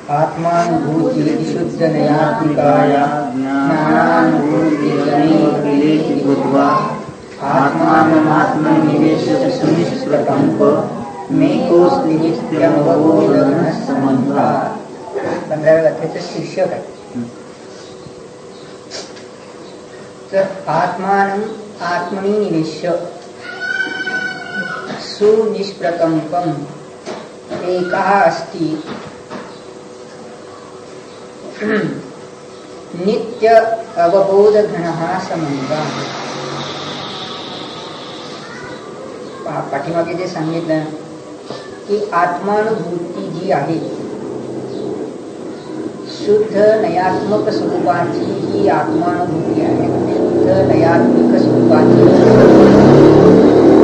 आत्मानुभूति शुद्ध नयात्मिकाया ज्ञानानुभूति अनेक भूत्वा आत्मानमात्मनिवेश्य सुनिष्प्रकम्प मेकोऽस्ति नित्यमवबोधघनः समन्वयात्. 15व्या अध्यायाचे शीर्षक आहे. तर आत्मानं आत्मनि निवेश्य सुनिष्प्रकम्पम् एकः अस्ति नित्य अवबोधघनः समन्वयात्. पाठीमागे जे सांगितलं की आत्मानुभूती जी आहे शुद्ध नयात्मक स्वरूपाची ही आत्मानुभूती आहे. शुद्ध नयात्मक स्वरूपाची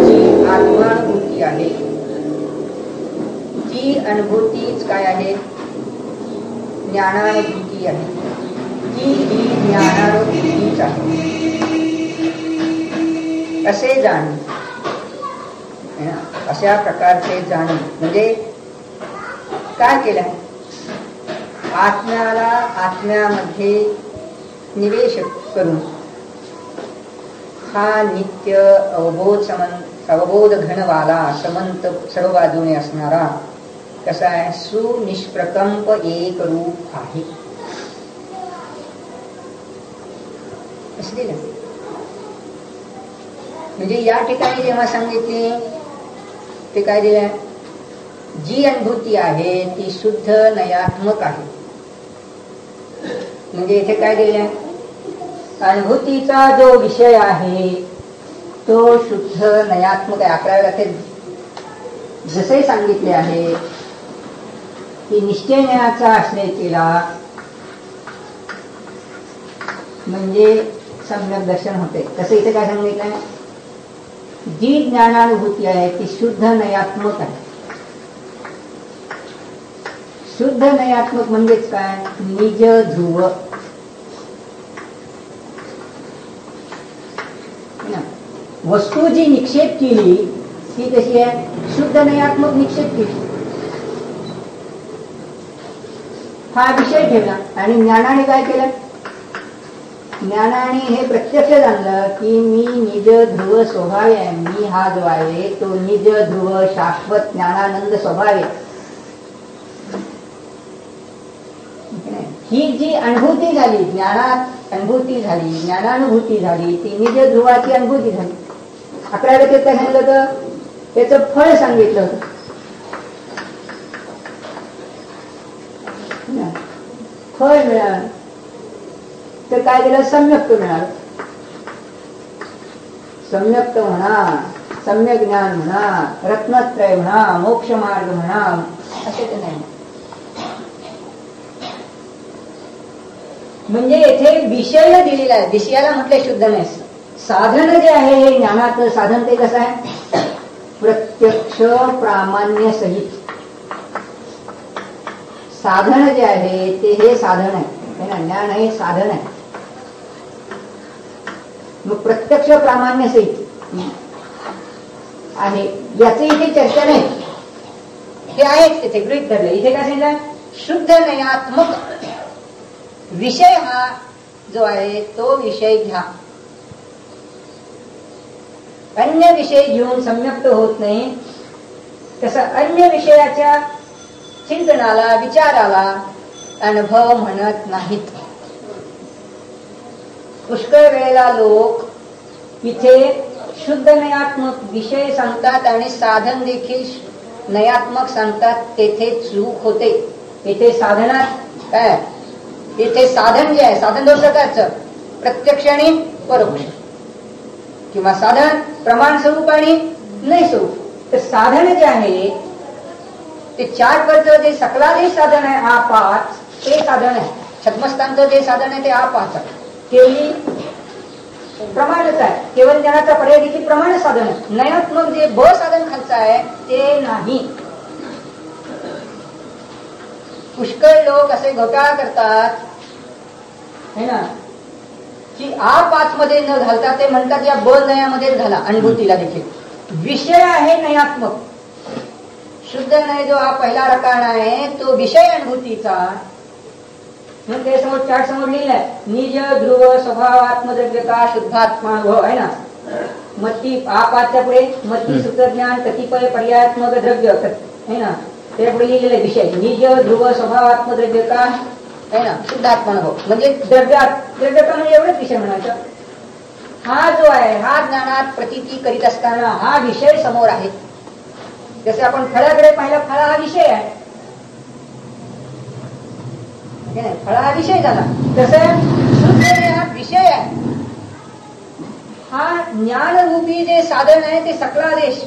जी आत्मानुभूती आहे ती अनुभूतीच काय आहे? ज्ञानानुभूती आहे. ती ही ज्ञानानुभूतीच आहे असे जाण. अशा प्रकारचे जाण म्हणजे काय केलं? आत्म्याला आत्म्यामध्ये निवेश करून हा नित्य अवबोध घनवाला समंत सर्व बाजूने असणारा कसा आहे? सुनिष्प्रकंप एक रूप आहे. असले म्हणजे या ठिकाणी जेव्हा सांगितले ते काय दिलंय? जी अनुभूती आहे ती शुद्ध नयात्मक आहे. म्हणजे इथे काय दिलंय? अनुभूतीचा जो विषय आहे तो शुद्ध नयात्मक आहे. 11व्या अध्यायात जसे सांगितले आहे की निश्चय ज्ञानाचा आश्रय केला म्हणजे सम्यक दर्शन होते. तसे इथे काय सांगितलंय? जी ज्ञानानुभूती आहे ती शुद्ध नयात्मक आहे. शुद्ध नयात्मक म्हणजेच काय? निज ध्रुव. वस्तू जी निक्षेप केली ती कशी आहे? शुद्ध नयात्मक निक्षेप केली. हा विषय ठेवला आणि ज्ञानाने काय केलं? ज्ञानाने हे प्रत्यक्ष जाणलं की मी निज ध्रुव स्वभाव आहे. मी हा जो आहे तो निज ध्रुव शाश्वत ज्ञानानंद स्वभाव आहे. ही जी अनुभूती झाली, ज्ञानात अनुभूती झाली, ज्ञानानुभूती झाली, ती निज ध्रुवाची अनुभूती झाली. 11व्या अध्यायात काय सांगितलं होतं? त्याचं फळ सांगितलं होतं. फळ मिळालं तर काय दिलं? सम्यक्त मिळालं. सम्यक्त म्हणा, सम्यक ज्ञान म्हणा, रत्नत्रय म्हणा, मोक्ष मार्ग म्हणा, असे ते नाही. म्हणजे येथे विषय दिलेला आहे. विषयाला म्हटले शुद्ध नाही. साधन जे आहे हे ज्ञानाचं साधन ते कसं आहे? प्रत्यक्ष प्रामाण्य सहित साधन जे आहे ते हे साधन आहे. ज्ञान हे साधन आहे. मग प्रत्यक्ष प्रामाण्य सहित आहे याची इथे चर्चा नाही. हे आहेच तिथे गृहीत धरले. इथे काय सांगितलं? शुद्ध नयात्मक विषय हा जो आहे तो विषय घ्या. अन्य विषय घेऊन सम्यक्त होत नाही. तसं अन्य विषयाच्या चिंतनाला विचाराला अनुभव म्हणत नाहीत. पुष्कळ वेळेला लोक इथे शुद्ध नयात्मक विषय सांगतात आणि साधन देखील नयात्मक सांगतात. तेथे चूक होते. येथे साधनात काय? येथे साधन जे आहे साधन दोन प्रकारचं, प्रत्यक्ष आणि परोक्ष, किंवा साधन प्रमाण स्वरूप आणि नाही स्वरूप. तर साधन जे आहे ते 4 वरचं जे सकलादेश साधन आहे हा 5 ते साधन आहे. छद्मस्थानचं जे साधन आहे ते हा 5 आहे. केवली प्रमाणच आहे. केवळ ज्ञानाचा पर्याय देखील प्रमाण साधन आहे. नयात्मक जे ब साधन खालचं आहे ते नाही. पुष्कळ लोक असे घोटाळा करतात है ना की A5 मध्ये न घालता ते म्हणतात या ब नयामध्येच घाला. अनुभूतीला देखील विषय आहे नयात्मक, शुद्ध नाही जो हा पहिला प्रकार आहे तो विषय अनुभूतीचा. मग ते समोर चार्ट समोर लिहिलाय, निज ध्रुव स्वभाव आत्मद्रव्य का शुद्धात्मानुभव आहे ना. मती आपाच्या पुढे मती सूत्रज्ञान कतिपय पर्यायात्मक द्रव्य आहे ना, त्या पुढे लिहिलेले विषय निज ध्रुव स्वभाव आत्मद्रव्य का आहे ना शुद्धात्मानुभव. म्हणजे द्रव्य का म्हणजे एवढंच विषय म्हणायचं. हा जो आहे हा ज्ञानात प्रतीती करीत असताना हा विषय समोर आहे. जसे आपण फळाकडे पाहिलं, फळ हा विषय आहे, फळ हा विषय झाला. तसं शुद्ध हा विषय आहे. हा ज्ञानरूपी जे साधन आहे ते सकलादेश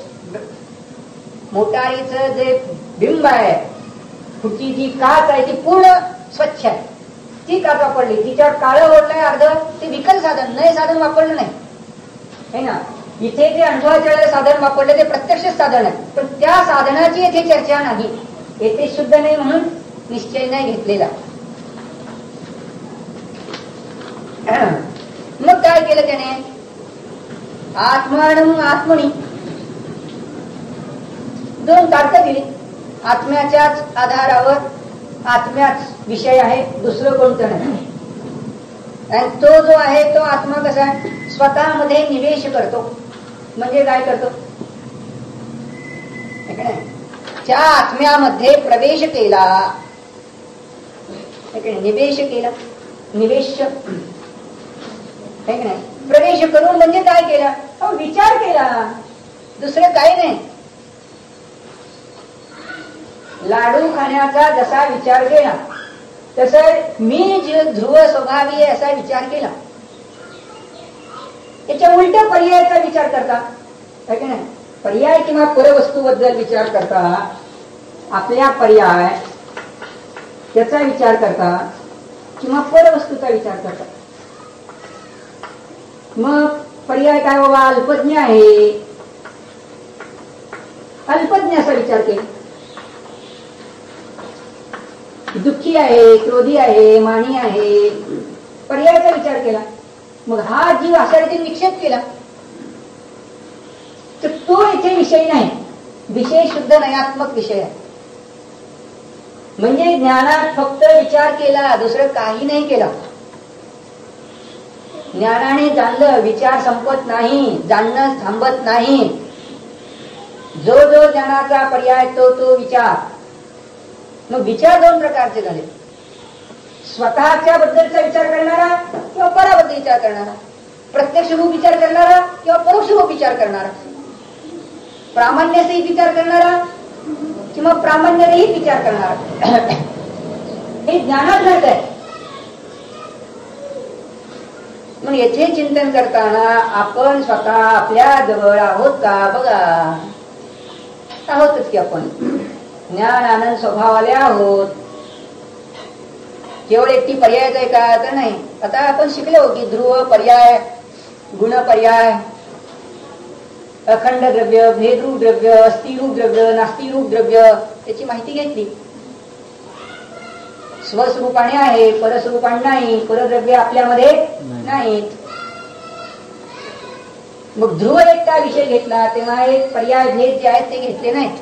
मोटारीचं जे बिंब आहे, फुटची जी काच आहे ती पूर्ण स्वच्छ आहे. ती काच वापरली, तिच्यावर काळं ओढलंय अर्ध, ते विकल साधन नाही, साधन वापरलं नाही है ना. इथे जे अनुभवाचे साधन वापरले ते प्रत्यक्ष साधन आहे, पण त्या साधनाची येथे चर्चा नाही. येथे शुद्ध नाही म्हणून निश्चय नाही घेतलेला. मग काय केलं त्याने, आत्मानं आत्मनी दोन तारखं दिली. आत्म्याच्याच आधारावर आत्म्याच विषय आहे, दुसरं कोणतं नाही. आणि तो जो आहे तो आत्मा कसा आहे, स्वतःमध्ये निवेश करतो. म्हणजे काय करतो, त्या आत्म्यामध्ये प्रवेश केला, निवेश केला, निवेश प्रवेश करून म्हणजे काय केला, विचार केला, दुसरं काही नाही. लाडू खाण्याचा जसा विचार केला तसं मी जे ध्रुव स्वभावी आहे असा विचार केला. याच्या उलट पर्यायाचा विचार करता की नाही, पर्याय किंवा परवस्तूबद्दल विचार करता, आपल्या पर्याय त्याचा विचार करता किंवा परवस्तूचा विचार करता. मग पर्याय काय बाबा, अल्पज्ञ आहे, अल्पज्ञ असा विचार केला. दुःखी आहे, क्रोधी आहे, मानी आहे, पर्यायाचा विचार केला. मग हा जीव अशा रीती निक्षेप केला तर तो इथे विषय नाही, विषय शुद्ध नयात्मक विषय आहे. म्हणजे ज्ञानात फक्त विचार केला, दुसरं काही नाही केला. ज्ञानाने जाणलं, विचार संपत नाही, जाणणं थांबत नाही. जो जो ज्ञानाचा पर्याय तो तो विचार. मग विचार दोन प्रकारचे झाले, स्वतःच्या बद्दलचा विचार करणारा किंवा पराबद्दल विचार करणारा, प्रत्यक्ष रूप विचार करणारा किंवा परोक्ष रूप विचार करणारा, प्रामाण्यसहित विचार करणारा किंवा प्रामाण्यरहित विचार करणारा. हे ज्ञानात घडत आहे. मग येथे चिंतन करताना आपण स्वतः आपल्या जवळ आहोत का बघा. आहोतच की आपण ज्ञान आनंद स्वभावाले आहोत. केवळ एकटी पर्यायच आहे का तर नाही. आता आपण शिकलो की ध्रुव पर्याय, गुण पर्याय, अखंड द्रव्य, भेदरूप द्रव्य, अस्थिरूप द्रव्य, नास्तिरूप द्रव्य याची माहिती घेतली. स्वस्वरूपाने आहे, परस्वरूपाने नाही, परद्रव्य आपल्यामध्ये नाहीत. मग ध्रुव एकटा विषय घेतला तेव्हा एक पर्याय भेद जे आहेत ते घेतले नाहीत.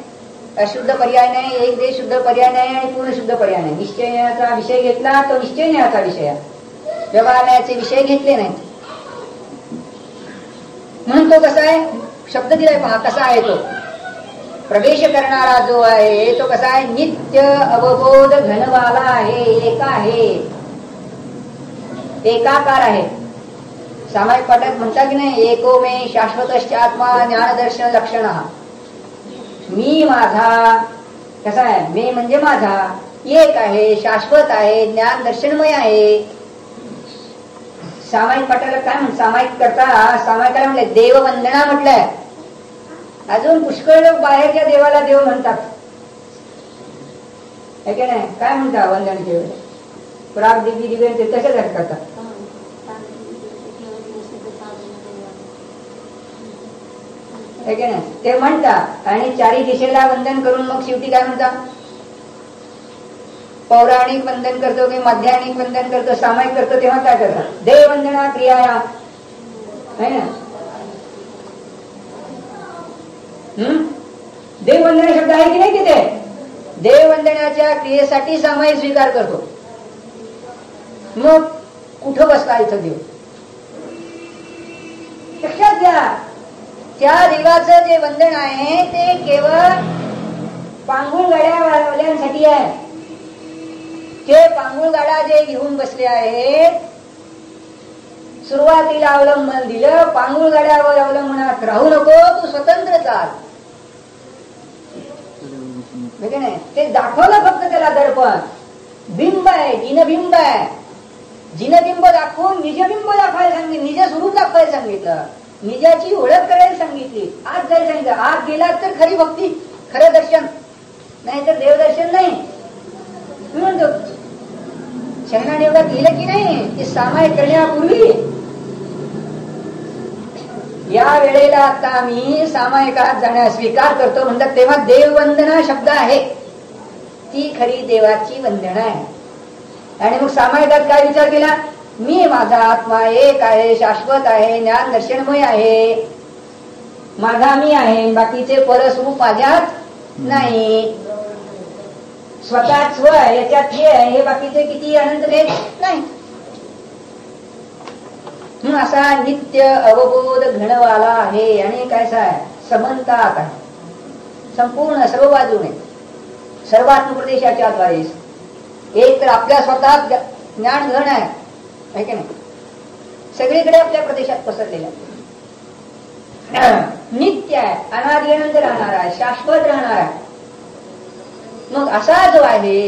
अशुद्ध पर्याय नाही, एक देश शुद्ध पर्याय नाही आणि पूर्ण शुद्ध पर्याय नाही. निश्चयाचा विषय घेतला तो निश्चयाचा विषय आहे, व्यवहाराचे विषय घेतले नाहीत. म्हणून तो कसा आहे, शब्द दिलाय पहा कसा आहे तो. प्रवेश करणारा जो आहे तो कसा आहे, नित्य अवबोध घनवाला आहे, एक आहे, एकाकार आहे. सामायिक पाठात म्हणतात की नाही, एको मे शाश्वत आत्मा ज्ञानदर्शन लक्षण. मी माझा कसा आहे, मे म्हणजे माझा, एक आहे, शाश्वत आहे, ज्ञान दर्शनमय आहे. सामायिक पाठाला काय म्हणतात, सामायिक करता सामायिकाला म्हटलं देववंदना म्हटलंय. अजून पुष्कळ लोक बाहेरच्या देवाला देव म्हणतात हे की नाही. काय म्हणतात वंदनाच्या वेळेला, प्राग दिव्य दिव्य ते कशासाठी करतात. ते म्हणतात आणि चारी दिशेला वंदन करून मग शेवटी काय म्हणतात, पौराणिक वंदन करतो की माध्यानिक वंदन करतो, सामायिक करतो तेव्हा काय करतात, देव वंदना क्रिया आहे ना. देववंदना शब्द आहे की नाही तिथे? देववंदनाच्या क्रियेसाठी सामायिक स्वीकार करतो. मग कुठं बसला इथं देव? लक्षात घ्या, त्या देवाचं जे वंदन आहे ते केवळ पांगुळ गाड्यावाल्यांसाठी आहे. ते पांगुळ गाडा जे घेऊन बसले आहेत, सुरुवातीला अवलंबन दिलं, पांगुळ गाड्यावर अवलंबनात राहू नको, तू स्वतंत्र चाल. नाही, ते दाखवलं फक्त त्याला दर्पण. बिंब आहे, जिनबिंब आहे. जिनबिंब दाखवून निजबिंब दाखवायला सांगितलं, निज स्वरूप दाखवायला सांगितलं, निजाची ओळख करायला सांगितली. आज जायला सांगितलं. आज गेलात तर खरी भक्ती, खरं दर्शन, नाही तर देवदर्शन नाही. मी म्हणतो शहनाने एवढा केलं की नाही, ते सामायिक करण्यापूर्वी या वेळेला आता आम्ही सामायिकात जाण्यास स्वीकार करतो म्हणतात, तेव्हा देववंदना शब्द आहे, ती खरी देवाची वंदना आहे. आणि मग सामायिकात काय विचार केला? मी माझा आत्मा एक आहे, शाश्वत आहे, ज्ञान दर्शनमय आहे, माझा मी आहे, बाकीचे परस्वरूप माझ्यात नाही, स्वतः स्व आहे, याच्यात हे आहे, हे बाकीचे किती अनंत भेद नाही. असा नित्य अवबोध घडवाला आहे. आणि कायसा आहे? समंतात आहे, संपूर्ण सर्व बाजूने, सर्वात्म प्रदेशाच्या द्वारे. एक तर आपल्या स्वतः ज्ञान घन आहे की नाही, सगळीकडे आपल्या प्रदेशात पसरलेला, नित्य आहे, अनादि अनंत राहणार आहे, शाश्वत राहणार आहे. मग असा जो आहे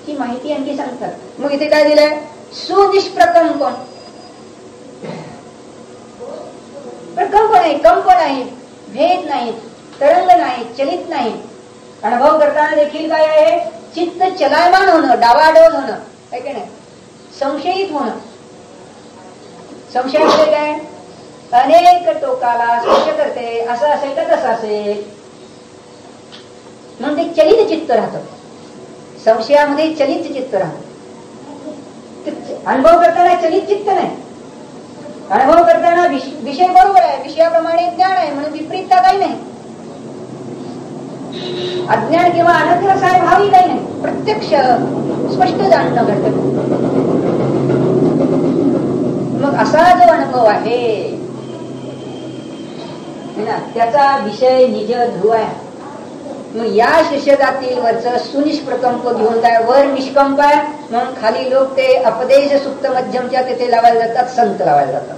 ही माहिती आणखी सांगतात. मग इथे काय दिलंय? सुनिष्प्रकंपन. प्रकंप नाही, कंप नाही, भेद नाही, तरंग नाही, चलित नाही. अनुभव करताना देखील काय आहे? चित्त चलायमान होणं, डावाडोल होणं, आहे की नाही, संशयित होणं. संशयामध्ये काय? अनेक टोकाला स्पर्श करते, असं असेल का तसं असेल, म्हणून ते चलित चित्त राहतं. संशयामध्ये चलित चित्त राहतं. अनुभव करताना चलित चित्त नाही. अनुभव करताना विषय बरोबर आहे, विषयाप्रमाणे ज्ञान आहे, म्हणून विपरीतता काही नाही. अज्ञान किंवा अनग्रस आहे भावी काही नाही, प्रत्यक्ष स्पष्ट जाणणं घडतं. मग असा जो अनुभव आहे ना, त्याचा विषय निज ध्रुव आहे. मग या शिष्यजातील वरच सुनिष्प्रकंप घेऊन काय वर निष्कंप आहे, म्हणून खाली लोक ते अपदेश सुप्त मध्यमच्या तिथे लावायला जातात, संत लावायला जातात.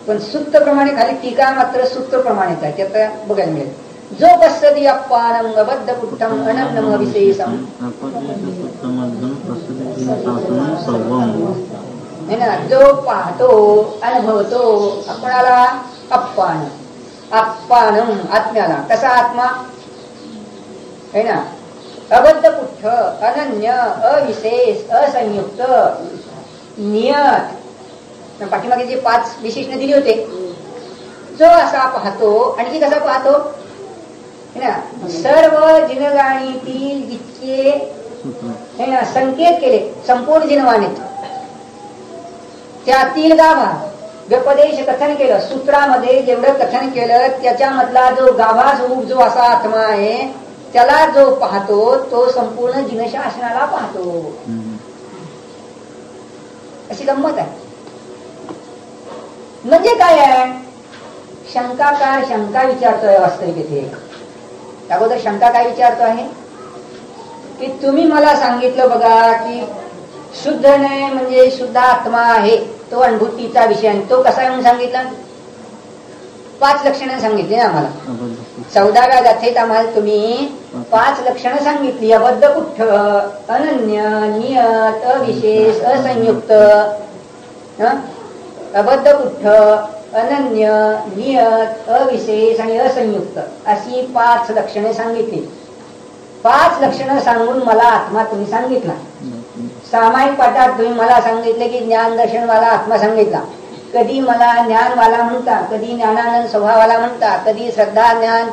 पण सुप्त प्रमाणे खाली टीका मात्र सूत्र प्रमाणेच आहे, त्याचा बघायला मिळेल. जो पश्यति अप्पानं अबद्ध पुट्टं अनन्नम विशेषम, जो पाहतो अनुभवतो आपणाला अप्पान, अप्पानं आत्म्याला. कसा आत्मा है ना? अबद्ध पुट्ठ, अनन्य, अविशेष, असंयुक्त, नियत. पाठीमागे जे 5 विशेषण दिली होते, जो असा पाहतो. आणखी कसा पाहतो है ना? सर्व जिनगाणीतील जितके है ना संकेत केले संपूर्ण जिनवाणीत, त्यातील गाभा व्यपदेश कथन केलं, सूत्रामध्ये जेवढं कथन केलं त्याच्यामधला जो गाभा स्वरूप जो असा आत्मा आहे, त्याला जो पाहतो तो संपूर्ण जिनशासनाला पाहतो. अशी गंमत आहे. म्हणजे काय आहे? शंकाकार शंका विचारतोय वास्तविक इथे. अगोदर शंका काय विचारतो आहे की तुम्ही मला सांगितलं बघा की शुद्ध नाही म्हणजे शुद्ध आत्मा आहे, तो अनुभूतीचा विषय. तो कसा म्हणून सांगितला? 5 लक्षणं सांगितली ना आम्हाला. 14व्या गाथेत आम्हाला तुम्ही 5 लक्षणं सांगितली. अबद्ध पुट्ठ, अनन्य, नियत, अविशेष, असंयुक्त. अबद्ध पुट्ठ, अनन्य, नियत, अविशेष आणि असंयुक्त अशी 5 लक्षणे सांगितली. 5 लक्षणं सांगून मला आत्मा तुम्ही सांगितला. सामायिक पाठात तुम्ही मला सांगितले की ज्ञान दर्शनवाला आत्मा सांगितला. कधी मला ज्ञानवाला म्हणता, कधी ज्ञानानंद स्वभावाला म्हणता, कधी श्रद्धा ज्ञान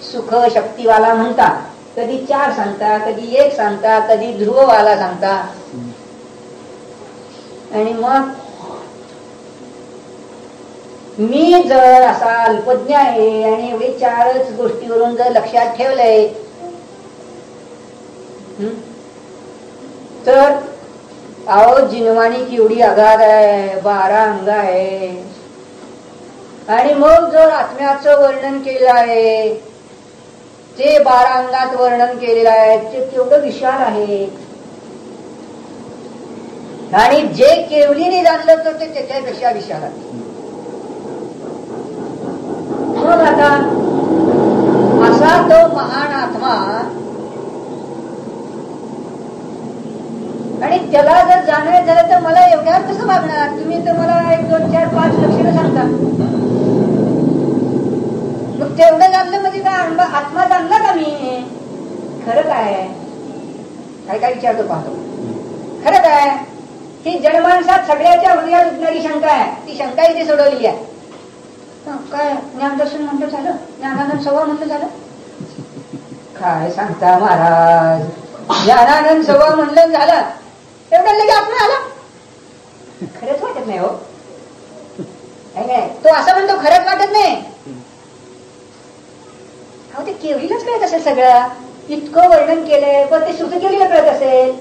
सुख शक्तीवाला म्हणता, कधी 4 सांगता, कधी 1 सांगता, कधी ध्रुववाला सांगता. आणि मग मी जर असा अल्पज्ञ आहे आणि एवढे 4च गोष्टीवरून जर लक्षात ठेवलंय तर अहो जिनवाणी केवढी अगाध आहे, 12 अंग आहे. आणि मग जर आत्म्याचं वर्णन केलं आहे ते 12 अंगात वर्णन केलेलं आहे ते केवढं विशाल आहे. आणि जे केवलीने जाणलं तर ते त्याच्यापेक्षा विशाल आहे. मग आता असा तो महान आत्मा आणि त्याला जर जाणायचं झालं तर मला एवढ्यात कसं वागणार? तुम्ही तर मला 1, 2, 4, 5 लक्षणं सांगता. मग तेवढं जाणलं म्हणजे काय आत्मा जाणला का मी? खरं काय काय काय विचारतो पाहतो. खरं काय ही जनमानसात सगळ्याच्या हृदयात उठणारी शंका आहे. ती शंका इथे सोडवलेली आहे. काय ज्ञानदर्शन म्हणलं झालं, ज्ञानानंद सव्वा म्हणलं झालं. काय सांगता महाराज, ज्ञानानंद सव्वा म्हणलं झालं एवढं लगे आत्मा आला. खरंच वाटत नाही हो. तो असं म्हणतो खरंच वाटत नाही. अहो ते केवढीलाच कळत असेल सगळं. इतकं वर्णन केलंय पण ते सुद्धा केलेलं कळत असेल.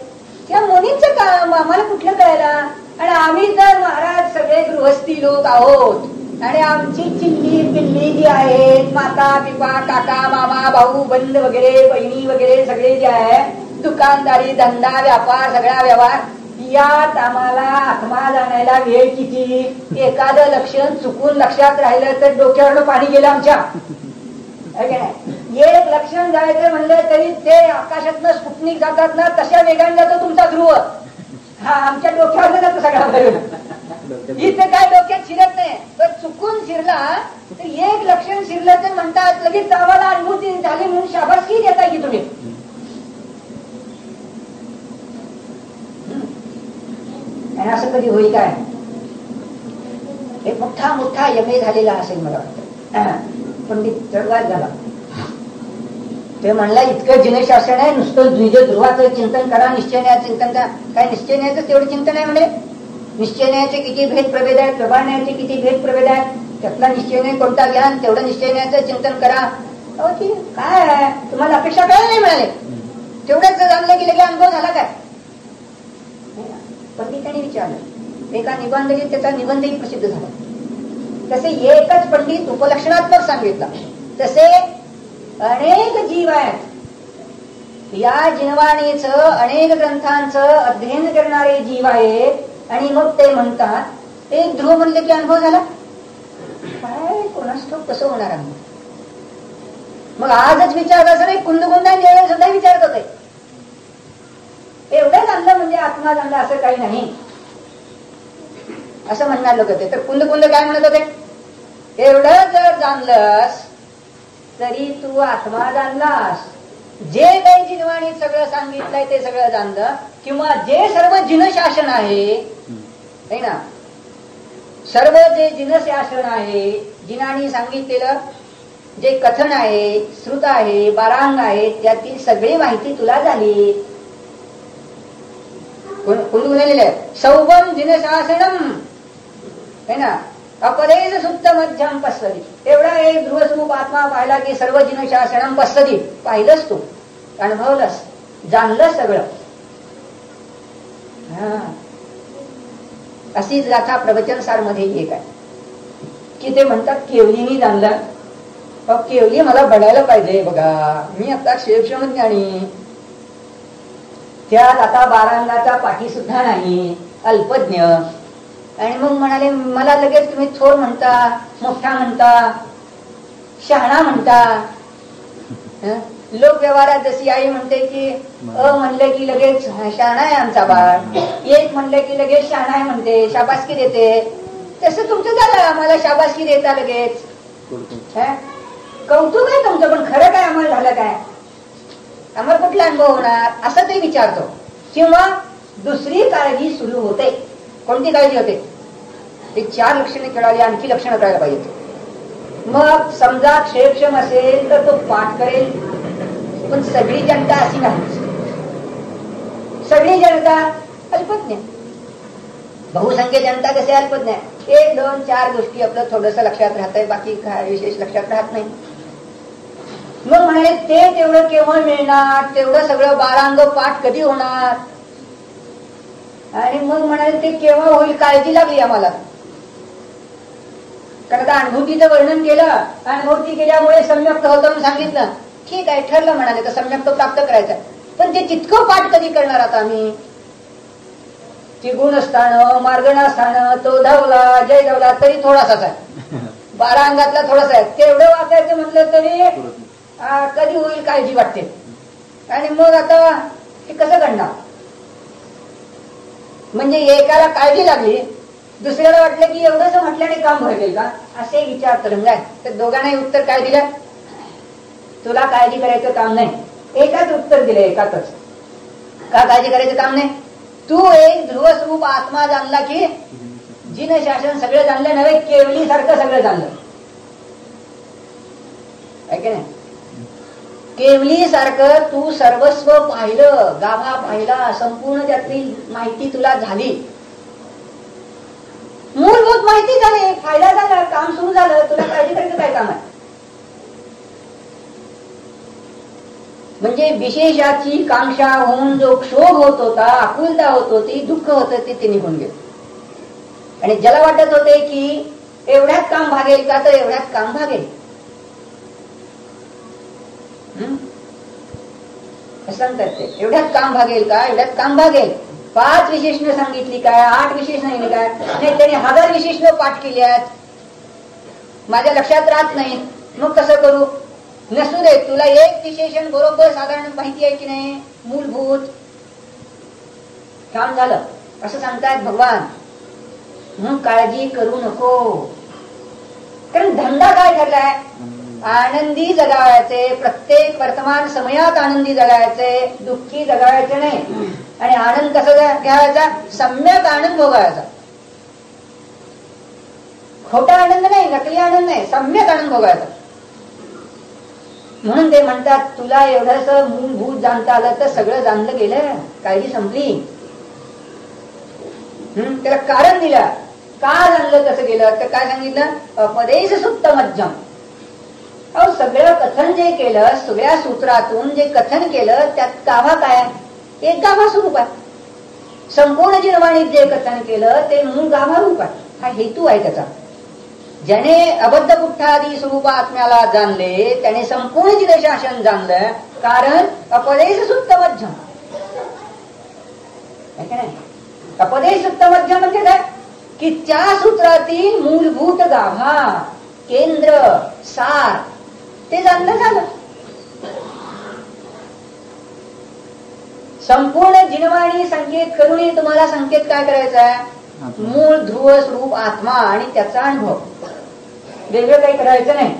त्या मुनींचं काम आम्हाला कुठलं कळायला? आणि आम्ही तर महाराज सगळे गृहस्थी लोक आहोत आणि आमची चिल्ली पिल्ली जी आहेत, माता पिपा काका मामा भाऊ बंद वगैरे बहिणी वगैरे सगळे जे आहे, दुकानदारी धंदा व्यापार सगळा व्यवहार, यात आम्हाला आत्मा जाणायला वेळ किती? एखादं लक्षण चुकून लक्षात राहिलं तर डोक्यावरनं पाणी गेलं आमच्या. एक लक्षण जायचं म्हणलं तरी ते आकाशातनं स्पुटनिक जातात ना तशा वेगाने जातो तुमचा ध्रुव. हा आमच्या डोक्यावर जातो सगळा भरून. इथे काय डोक्यात शिरत नाही. पण चुकून शिरला तर एक लक्षण शिरलं तर म्हणतात लगेच आम्हाला अनुभूती झाली म्हणून शाबासकी देता की तुम्ही. आणि असं कधी होईल काय? एक मोठा मोठा यमे झालेला असेल मला वाटतं. पंडित चढवाद झाला. ते म्हणला इतकं जिनशासन आहे, नुसतं द्विज ध्रुवाचं चिंतन करा, निश्चयण्याचं चिंतन करा. काय निश्चयण्याचं तेवढं चिंतन आहे म्हणजे? निश्चयण्याचे किती भेद प्रभेद आहेत, प्रभाण्याचे किती भेद प्रभेद आहेत, त्यातला निश्चयने कोणता ज्ञान तेवढं निश्चयण्याचं चिंतन करा. अहो ती काय आहे तुम्हाला अपेक्षा काय नाही मिळाले? तेवढंच जाणलं की लगे अनुभव झाला काय? पंडितांनी विचारलं. एका निबंधीत त्याचा निबंधही प्रसिद्ध झाला. तसे एकच पंडित उपलक्षणात्मक सांगितला. तसे अनेक जीव आहेत. या जिनवाणीचं अनेक ग्रंथांचं अध्ययन करणारे जीव आहेत. आणि मग ते म्हणतात एक ध्रुव म्हणले की अनुभव झाला. काय कोणास ठाऊक कसं होणार आहे? मग आजच विचारत असं नाही, कुंदकुंदा सुद्धा विचारत होते. एवढं जाणलं म्हणजे आत्मा जाणला असं काही नाही असं म्हणणार लोक होते. तर कुंद काय म्हणत होते? एवढं जर जाणलंस तरी तू आत्मा जाणलास. जे काही जिनवाणीत सगळं सांगितलंय ते सगळं जाणलं. किंवा जे सर्व जिनशासन आहे ना, सर्व जे जिनशासन आहे, जिनाने सांगितलेलं जे कथन आहे, श्रुत आहे, 12 अंग आहे, त्यातील सगळी माहिती तुला झाली. कोण लिहिलेलं सौवम जिनशासनम है ना, अपरेज सुप्त मध्यम पස්සदी. एवढा एक ध्रुवस्वरूप आत्मा पाहिला की सर्व जिनशासनम पස්සदी. पाहिलंच तू, अनुभवलंस, जाणलंस सगळं. अशीच गाथा प्रवचनसार मध्ये एक आहे की ते म्हणतात केवलीनी जाणलं. केवली मला बघायला पाहिजे बघा, मी आता क्षेपक्षमज्ञानी. त्यात आता 12 अंगाचा पाठी सुद्धा नाही, अल्पज्ञ. आणि मग म्हणाले मला लगेच तुम्ही थोर म्हणता, मोठा म्हणता, शहाणा म्हणता. लोक व्यवहारात जशी आई म्हणते की म्हणले की लगेच शहाणा आहे आमचा बाळ, एक म्हणले की लगेच शहाणा आहे म्हणते, शाबासकी देते. तसं तुमचं झालं, आम्हाला शाबासकी देता लगेच. कौतुक आहे तुमचं, पण खरं काय आम्हाला झालं काय? आम्हाला कुठला अनुभव होणार असं ते विचारतो. किंवा दुसरी काळजी सुरू होते. कोणती काळजी होते? ते 4 लक्षणे कळाली, आणखी लक्षणं कळायला पाहिजे. मग समजा क्षेपक्षम असेल तर तो पाठ करेल. पण सगळी जनता अशी नाही. सगळी जनता अल्पज्ञ. बहुसंख्य जनता कसे अल्पज्ञ आहे, 1, 2, 4 गोष्टी आपलं थोडंसं लक्षात राहतंय, बाकी काय विशेष लक्षात राहत नाही. मग म्हणाले ते तेवढं केव्हा मिळणार, तेवढं सगळं बारांग पाठ कधी होणार. आणि मग म्हणाले ते केव्हा होईल, काळजी लागली आम्हाला. कारण आता अनुभूतीचं वर्णन केलं, अनुभूती केल्यामुळे सम्यक्त होतं म्हणून सांगितलं, ठीक आहे ठरलं म्हणाले तर सम्यक्त प्राप्त करायचं, पण ते तितकं पाठ कधी करणार आता आम्ही. ती गुणस्थान मार्गणास्थान तो धावला जय धावला तरी थोडासाच आहे, 12 अंगातला थोडासा आहे, तेवढं वाचायचं म्हटलं तरी कधी होईल काळजी वाटते. आणि मग आता ते कसं करणार. म्हणजे एकाला काळजी लागली, दुसऱ्याला वाटलं की एवढंच म्हटल्याने काम भरलेल का, असे विचार तरंग आहे. तर दोघांनाही उत्तर काय दिलं, तुला काळजी करायचं काम नाही. एकाच उत्तर दिलं, एकातच. का काळजी करायचं काम नाही, तू एक ध्रुवस्वरूप आत्मा जाणला की जिन शासन सगळं जाणलं नव्हे, केवली सारखं सगळं जाणलं आहे की नाही. केवली सारखं तू सर्वस्व पाहिलं, गाभा पाहिला, संपूर्ण त्यातली माहिती तुला झाली, मूलभूत माहिती झाली, फायदा झाला, काम सुरू झालं, तुला काळजी करायचं काय काम आहे. म्हणजे विशेषाची कांक्षा होऊन जो क्षोभ होत होता, आकुलता होत होती, दुःख होत ते निघून गेलं. आणि ज्याला वाटत होते की एवढ्यात काम भागेल का, तर एवढ्यात काम भागेल. सांगतात ते एवढ्यात काम भागेल का, एवढ्यात काम भागेल. 5 विशेषण सांगितली काय, 8 विशेषण नाही काय, नाही त्याने 1000 विशेषण पाठ केली आहेत, माझ्या लक्षात राहत नाही. मग कसं करू. नसू दे, तुला एक विशेषण बरोबर साधारण माहिती आहे की नाही, मूलभूत काम झालं असं सांगतायत भगवान. म्हणून काळजी करू नको. कारण धंदा काय ठरलाय, आनंदी जगायचे, प्रत्येक वर्तमान समयात आनंदी जगायचे, दुःखी जगायचे नाही. आणि आनंद कसा घ्यायचा, सम्यक आनंद भोगायचा. खोटा आनंद नाही, नकली आनंद नाही, सम्यक आनंद भोगायचा. म्हणून ते म्हणतात तुला एवढंच मूलभूत जाणता आलं तर सगळं जाणलं गेलं, काळजी संपली. त्याला कारण दिलं, का जाणलं कसं गेलं, तर काय सांगितलं, अपदेश सुप्त मध्यम. अहो सगळं कथन जे केलं, सगळ्या सूत्रातून जे कथन केलं त्यात गाभा काय, एक गाभा स्वरूप आहे. संपूर्ण निर्वाणीत जे कथन केलं ते मूळ गाभा रूप आहे, हा हेतू आहे त्याचा. ज्याने अबद्ध पुठ्ठादी स्वरूप आत्म्याला जाणले त्याने संपूर्ण चिदशासन जाणलं, कारण अपदेश सुप्त मध्यम. अपदेश सुप्त मध्यम म्हणजे काय की त्या सूत्रातील मूलभूत गाभा, केंद्र, सार ते जाणलं झालं. संपूर्ण जिनवाणी संकेत करूनही तुम्हाला संकेत काय करायचा आहे, मूळ ध्रुव स्वरूप आत्मा आणि त्याचा अनुभव, वेगळं काही करायचं नाही.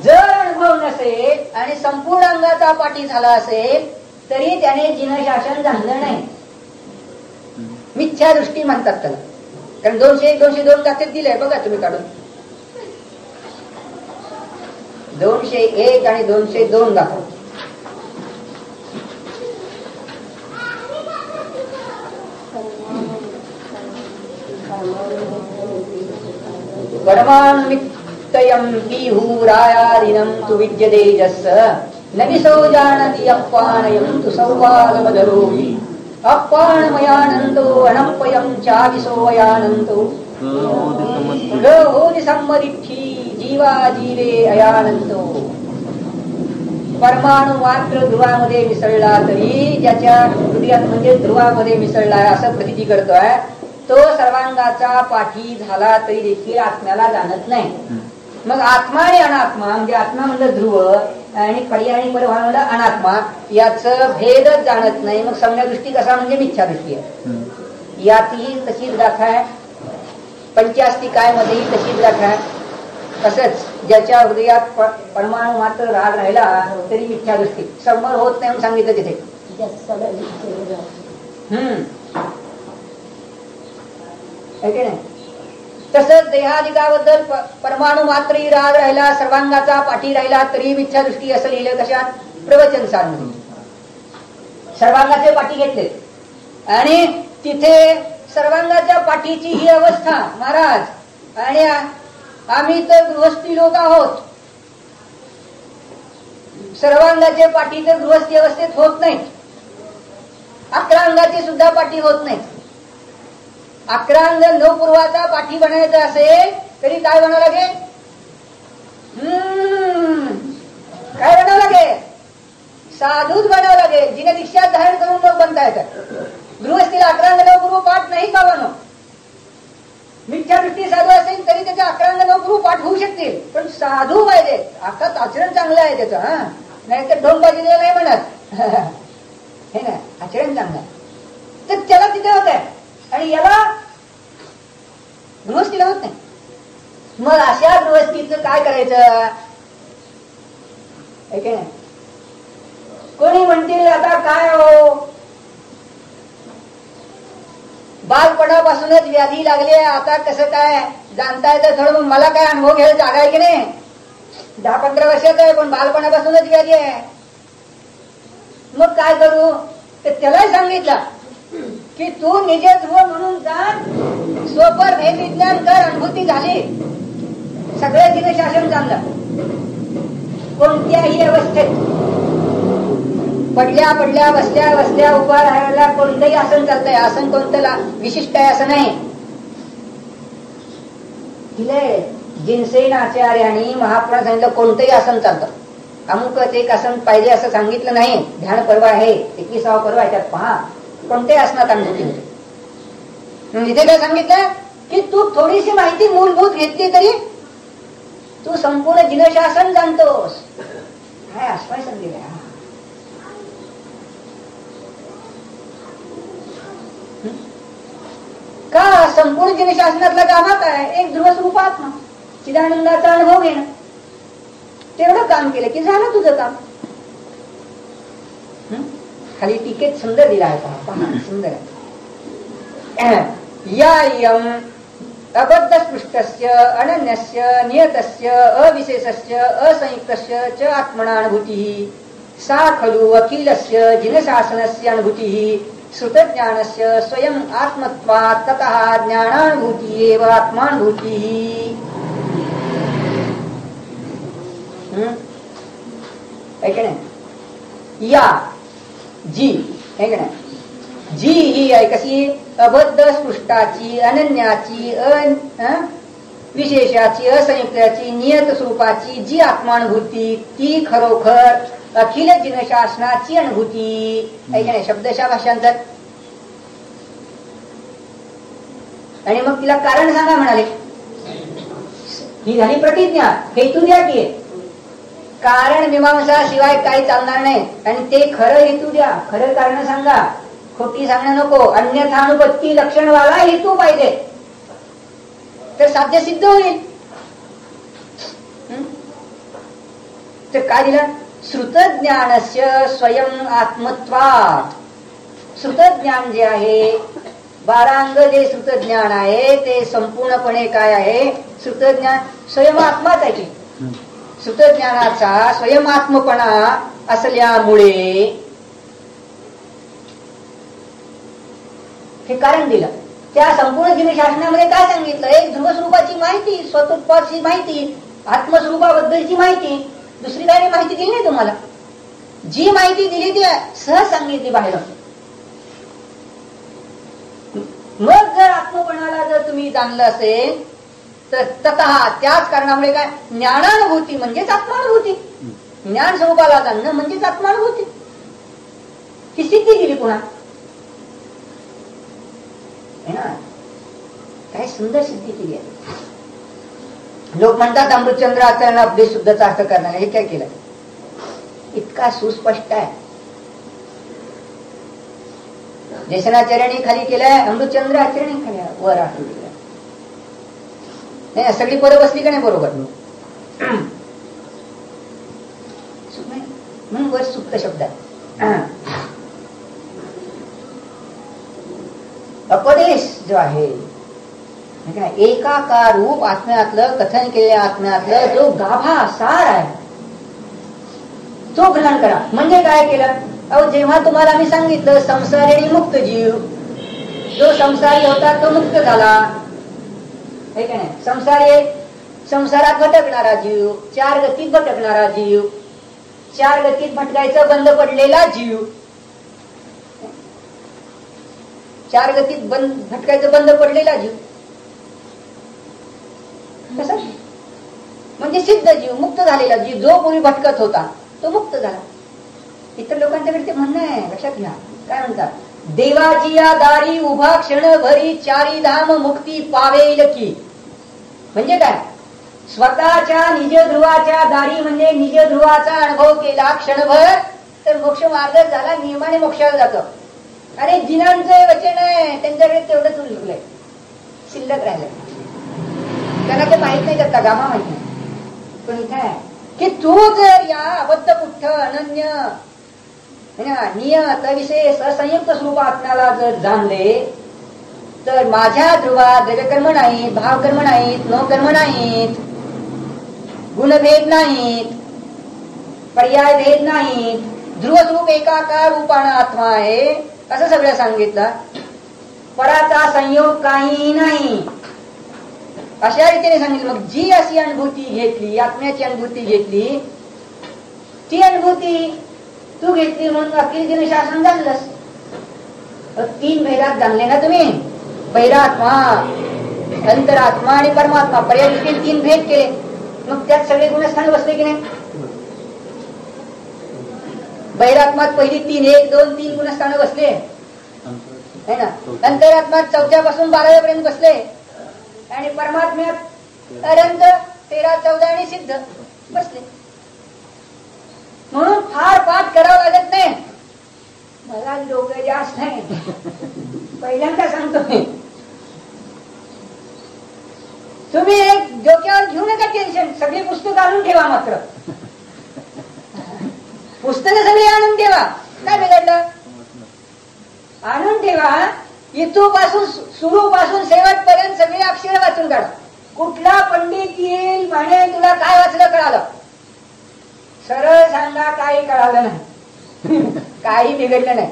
जर अनुभव नसेल आणि संपूर्ण अंगाचा पाठी झाला असेल तरी त्याने जिनशासन जाणलं नाही. मिथ्या दृष्टी म्हणतात त्याला. कारण 201, 202 गाथेत दिलंय बघा तुम्ही काढून. 201 आणि 202 गाथा. परमान्वितयं पीहूरायादिनं तु विद्यतेजस् न विसो जानति अप्पाणयं तु सौभागमधरोहि अप्पाणमयानन्दो अनप्पयं चाविसोऽयानन्दो गहोदि सम्मदिठी जीवा जीवे अयानन्दो. परमाणु मात्र ध्रुवामध्ये मिसळला तरी ज्याच्या हृदयात म्हणजे ध्रुवामध्ये मिसळला असं प्रतीती करतोय तो सर्वांगाचा पाठी झाला तरी देखील आत्म्याला जाणत नाही. मग आत्मा आणि अनात्मा म्हणजे आत्मा म्हणलं ध्रुव आणि पर्याय आणि परभाव म्हणलं अनात्मा, याचं भेदच जाणत नाही. मग सम्यदृष्टी कसा म्हणजे मिथ्या दृष्टी आहे. यातही तशीच गाथा आहे, पंचास्तिकाय मध्येही तशीच गाथा आहे. तसंच ज्याच्या हृदयात परमाणु मात्र राग राहिला तरी मिथ्या दृष्टी समोर होत नाही म्हणून सांगितलं तिथे. तसंच देहादिकाबद्दल परमाणु मात्रही राग राहिला, सर्वांगाचा पाठी राहिला तरी मिथ्या दृष्टी असं लिहिलं. कशात, प्रवचन सारमध्ये सर्वांगाचे पाठी घेतले आणि तिथे सर्वांगाच्या पाठीची ही अवस्था महाराज, आणि आम्ही तर गृहस्थी लोक आहोत. सर्वांगाचे पाठी तर गृहस्थी अवस्थेत होत नाहीत. 11 अंगाची सुद्धा पाठी होत नाही. 11 अंग 9 पूर्वाचा पाठी बनायचा असेल तरी काय बनावं लागेल? काय बनावं लागेल? साधूच बनावं लागेल, जिने दीक्षा धारण करून मग बनता येतात. गृहस्थीला 11 अंग 9 पूर्व पाठ नाही का बनव? मिथ्या दृष्टी साधू असेल तरी त्याच्या 11 अंग 9 पूर्व पाठ होऊ शकतील, पण साधू पाहिजे. आता आचरण चांगलं आहे त्याचं, हा, नाही तर ढोंग बाजूला नाही म्हणत हे ना, आचरण चांगलं तर त्याला तिथे होत आहे, आणि याला गृहस्थीला होत नाही. मग अशा गृहस्थीचं काय करायचं? कोणी म्हणतील आता काय हो, बालपणापासूनच व्याधी लागली, आता कसं काय जाणता येतं थोडं. मला काय अनुभव घ्यायला जागा आहे की नाही? 10-15 वर्षाचा आहे, पण बालपणापासूनच व्याधी आहे. मग काय करू? तर त्यालाही सांगितलं की तू निजे ध्रुव म्हणून जा, स्वपर भेद विज्ञान कर, अनुभूती झाली, सगळे तिने शासन चांगलं. कोणत्याही अवस्थेत पडल्या पडल्या, बसल्या बसल्या, उभा राहायला कोणतंही आसन चालतंय. आसन कोणतं विशिष्ट आहे असं नाही. तिले जिनसेन आचार्यांनी महापुराण सांगितलं कोणतंही आसन चालतं. अमुकच एक आसन पाहिजे असं सांगितलं नाही. ध्यान पर्व आहे, 21वा पर्व आहे, त्यात पहा कोणत्याही आसनात अनुभूती होते. इथे काय सांगितलं की तू थोडीशी माहिती मूलभूत घेतली तरी तू संपूर्ण जिनशासन जाणतोस. काय आश्वासन दिलं का? संपूर्ण जिनशासनातला गाभा काय? एक ध्रुवस्वरूप आत्मा, चिदानंदाचा अनुभव घेणं, तेवढं काम केलं की झालं तुझं काम. खाली टीकेत सुंदर दिला आहे, पहा सुंदर आहे. यायम अबद्ध स्पृष्टस्य अनन्यस्य नियतस्य अविशेषस्य असंयुक्तस्य च आत्मनानुभूतिः सा खलु अखिलस्य जिनशासनस्य अनुभूतिः श्रुतज्ञानस्य स्वयं आत्मत्वात् ततः ज्ञानानुभूतिः एव आत्मानुभूतिः. या जी जी ही आहे कशी? अबद्ध स्पृष्टाची, अनन्याची, विशेषाची, असंयुक्ताची, नियत स्वरूपाची जी आत्मानुभूती, ती खरोखर अखिल जिनशासनाची अनुभूती. शब्दशः भाषांतर. आणि मग तिला कारण सांगा म्हणाले. ही झाली प्रतिज्ञा, हेतू द्या की कारण मीमांसा शिवाय काही चालणार नाही. आणि ते खरं हेतू द्या, खरं कारण सांगा, खोटी सांगणं नको. अन्यथा अनुपत्ती लक्षणवाला हेतू पाहिजे, तर साध्य सिद्ध होईल. तर काय दिलं? श्रुतज्ञानस्य स्वयं आत्मत्वात्. श्रुतज्ञान जे आहे, 12 अंग जे श्रुतज्ञान आहे ते संपूर्णपणे काय आहे? श्रुतज्ञान स्वयं आत्माच आहे. श्रुतज्ञानाचा स्वयं आत्मपणा असल्यामुळे हे कारण दिलं. त्या संपूर्ण जिनशासनामध्ये काय सांगितलं? एक ध्रुवस्वरूपाची माहिती, स्वतःची माहिती, आत्मस्वरूपाबद्दलची माहिती, दुसरी काही माहिती दिली नाही तुम्हाला. जी माहिती दिली ती सहज सांगितली बाहेर. मग जर आत्मपणाला जर तुम्ही जाणलं असेल तर ततः त्याच कारणामुळे काय? ज्ञानानुभूती म्हणजेच आत्मानुभूती. ज्ञान स्वरूपाला जाणणं म्हणजेच आत्मानुभूती. ही सिद्धी दिली पुन्हा. काय सुंदर सिद्धी केली आहे. लोक म्हणतात अमृतचंद्र आचरण अपदेश शुद्धचा अर्थ करणार. हे काय केलं? इतका सुस्पष्ट आहे. देशनाचार्यांनी खाली केलंय, अमृतचंद्र आचरणी खाली वर आठवून दिलं. नाही सगळी पदं बसली का नाही बरोबर? म्हणून वर सुप्त शब्द आहे. अपदेश जो आहे एकाकार रूप आत्म्यातलं, कथन केलेल्या आत्म्यातलं जो गाभा सार आहे तो ग्रहण करा. म्हणजे काय केलं? अहो जेव्हा तुम्हाला मी सांगितलं संसारी मुक्त जीव जो संसारी होता तो मुक्त झाला, हे का नाही. संसारात भटकणारा जीव, 4 गतीत भटकणारा जीव, 4 गतीत भटकायचं बंद पडलेला जीव, 4 गतीत भटकायचं बंद पडलेला जीव कसा म्हणजे सिद्ध जीव, मुक्त झालेला जीव. जो पूर्वी भटकत होता तो मुक्त झाला. इतर लोकांच्याकडे ते म्हणणं आहे, लक्षात घ्या. काय म्हणतात, देवाची या दारी उभा क्षणभरी 4 धाम मुक्ती पावेल की. म्हणजे काय, स्वतःच्या निज ध्रुवाच्या दारी म्हणजे निज ध्रुवाचा अनुभव केला क्षणभर तर मोक्ष मार्ग झाला, नियमाने मोक्षाला जातो. आणि जिनांचे वचन आहे त्यांच्याकडे तेवढंच उरलंय, शिल्लक राहिलं. त्यांना ते माहित नाही, त्याचा गामा माहित नाही. पण इथे आहे की तू जर या अबद्ध पुठ्ठ अनन्य नियत विशेष असंयुक्त स्वरूप आत्म्याला जर जाणले तर माझ्या ध्रुवात द्रव्यकर्म नाहीत, भावकर्म नाहीत, नवकर्म नाहीत, गुणभेद नाहीत, पर्याय भेद नाहीत, ध्रुवस्वरूप एकाकार रूपानं आत्मा आहे असं सगळं सांगितलं. पराचा संयोग काही नाही अशा रीतीने सांगितलं. मग जी अशी अनुभूती घेतली, आत्म्याची अनुभूती घेतली, ती अनुभूती तू घेतली म्हणून अखिल जन शासन जाणलंस. 3 भेदात जाणले ना तुम्ही, बहिरात्मा, अंतरात्मा आणि परमात्मा. पर्याय दृष्टीने 3 भेद केले. मग त्यात सगळे गुणस्थान बसले की नाही. बहिरात्मात पहिली 3, 1, 2, 3 गुणस्थान बसले है ना. अंतरात्मात 4 पासून 12 पर्यंत बसले आणि परमात्म्यात अनंत 13, 14 आणि सिद्ध बसले. म्हणून फार पाठ करावं लागत नाही. मला डोकं जास्त नाही, पहिल्यांदा सांगतो मी. तुम्ही एक डोक्यावर घेऊ नका टेन्शन, सगळी पुस्तकं आणून ठेवा. मात्र पुस्तकं सगळी आणून ठेवा. काय बिघडलं, आणून ठेवा. इथूपासून सुरू पासून शेवटपर्यंत सगळे अक्षर वाचून काढा. कुठला पंडित येईल म्हणे तुला काय वाचलं कळालं, सरळ सांगा काही कळालं नाही, काही बिघडलं नाही,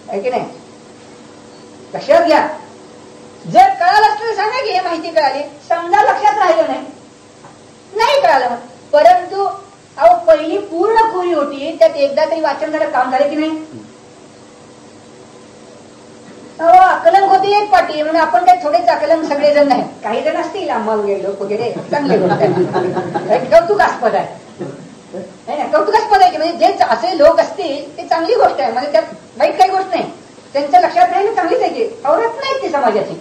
आहे की नाही. लक्षात घ्या. जर कळालं असतं सांगा की हे माहिती कळाली. समजा लक्षात राहिलं नाही कळालं, परंतु अहो पहिली पूर्ण खोरी होती, त्यात एकदा तरी वाचन झालं, काम झालं की नाही. अहो अकलंक होती एक पाठी म्हणून आपण काही थोडेच अकलंक सगळेजण नाही. काही जण असतील आम्हा वगैरे लोक वगैरे चांगले कौतुकास्पद आहे, कौतुकास्पद आहे की म्हणजे जे असे लोक असतील ते चांगली गोष्ट आहे. म्हणजे त्यात वाईट काही गोष्ट नाही, त्यांच्या लक्षात राहील चांगलीच आहे की आवडत नाही ती समाजाची.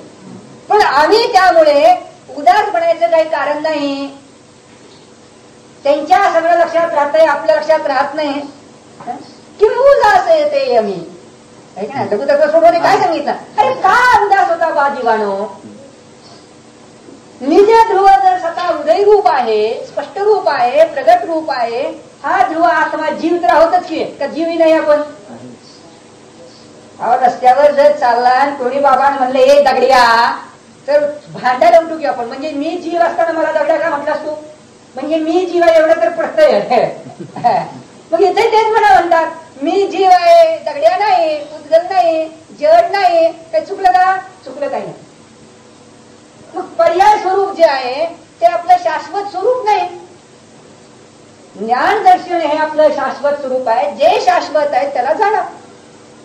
पण आम्ही त्यामुळे उदास बनायचं काही कारण नाही. त्यांच्या सगळं लक्षात राहतंय, आपल्या लक्षात राहत नाही. किंवा उदास येते आम्ही लघुतत्व सोडवणे काय सांगितलं. अरे का उदास होता बा जीवानो. निज ध्रुव जर स्वतः उदय रूप आहे, स्पष्ट रूप आहे, प्रगट रूप आहे, हा ध्रुव आत्मा जीव तर आहोतच की, का जीवही नाही आपण. रस्त्यावर जर चालला आणि कोणी बाबा म्हणले हे दगड्या तर भांडायला उठू की आपण. म्हणजे मी जीव असताना मला दगड्या का म्हटलास तू, म्हणजे मी जीव आहे एवढं तर पडतंय. मग इथे तेच म्हणतात मी जीव आहे, दगड्या नाही, उद्गल नाही, जड नाही. काय चुकलं का, चुकलं काही नाही. मग पर्याय स्वरूप जे आहे ते आपलं शाश्वत स्वरूप नाही. ज्ञान दर्शन हे आपलं शाश्वत स्वरूप आहे. जे शाश्वत आहे त्याला जाणं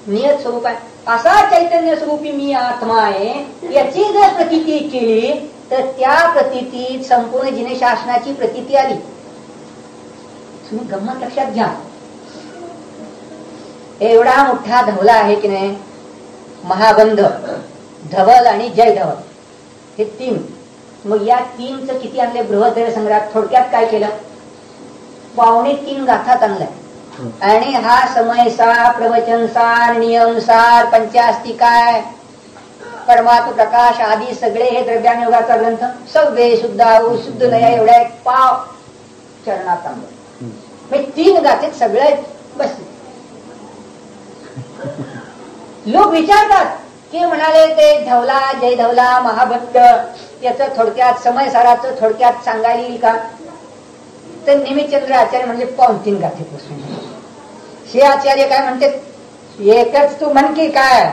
नियत स्वरूप आहे. असा चैतन्य स्वरूपी मी आत्मा आहे याची जर प्रतीती केली तर त्या प्रतीतीत संपूर्ण जिने शासनाची प्रतीती आली. तुम्ही गंमत लक्षात घ्या. एवढा मोठा धवला आहे की नाही, महाबंध, धवल आणि जय धवल हे 3. मग या 3च किती आणले बृहद्रव्य संग्रहात. थोडक्यात काय केलं, 2.25 गाथात आणलाय. आणि हा समयसार, प्रवचनसार, नियमसार, पंचास्तिकाय, परमात्म प्रकाश आदी सगळे हे द्रव्यानुयोगाचा ग्रंथ सव्वे शुद्ध शुद्ध नया एवढ्या 1 पाव चरणात आणलं. 3 गाथेत सगळे बसले. लोक विचारतात की म्हणाले ते धवला, जय धवला, महाभट्ट याचं थोडक्यात समयसाराचं थोडक्यात सांगायला येईल का. तर निमितचंद्र आचार्य म्हणजे 2.25 गाथेत बसून. हे आचार्य काय म्हणते, एकच तू म्हण की काय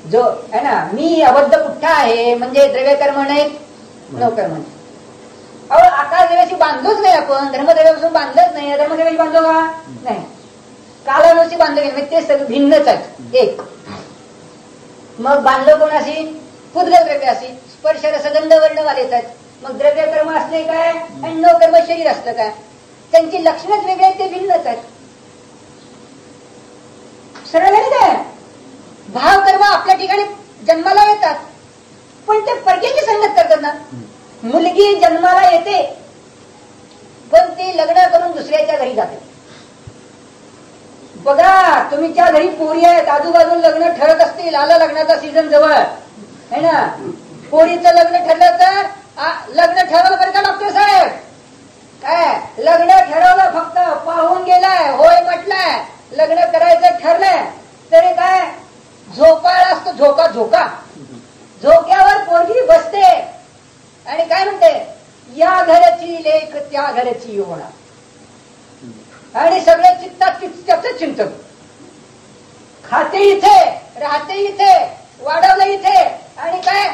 जो है ना, मी अबद्ध पुठ्ठा आहे म्हणजे द्रव्यकर्म नाही, नवकर्म नाही. अहो आकाश देवाशी बांधलोच नाही आपण, धर्मदेवापासून बांधलंच नाही. धर्मदेवाशी बांधलो का नाही, कालावशी बांधलं गेलं, म्हणजे ते सगळं भिन्नच आहेत एक. मग बांधलो कोणाशी, पुद्गल द्रव्याशी, स्पर्श रसगंध वर्णवालेच आहेत. मग द्रव्य कर्म असले काय आणि नवकर्म शरीर असलं काय, त्यांची लक्षणच वेगळे आहेत, ते भिन्नच आहेत. सरळ गणित आहे. भाव कर्म आपल्या ठिकाणी जन्माला येतात, पण ते परक्याची संगत करतात ना. मुलगी जन्माला येते पण ती लग्न करून दुसऱ्याच्या घरी जाते. बघा तुमच्या घरी पोरी आहेत, आजूबाजूला लग्न ठरत असतील, आला लग्नाचा सीझन जवळ है ना, पोरीचं लग्न ठरलं तर लग्न ठरवलं बरं का डॉक्टर साहेब, काय लग्न ठरवलं, फक्त पाहून गेलाय, होय म्हटलंय, लग्न करायचं ठरलंय, तरी काय झोपाळा असतो, झोका झोका, झोक्यावर पोरगी बसते आणि काय म्हणते, या घराची लेख त्या घराची होणार, आणि सगळे चित्तात त्याच चिंतन, खाते इथे, राहते इथे, वाढवलं इथे, आणि काय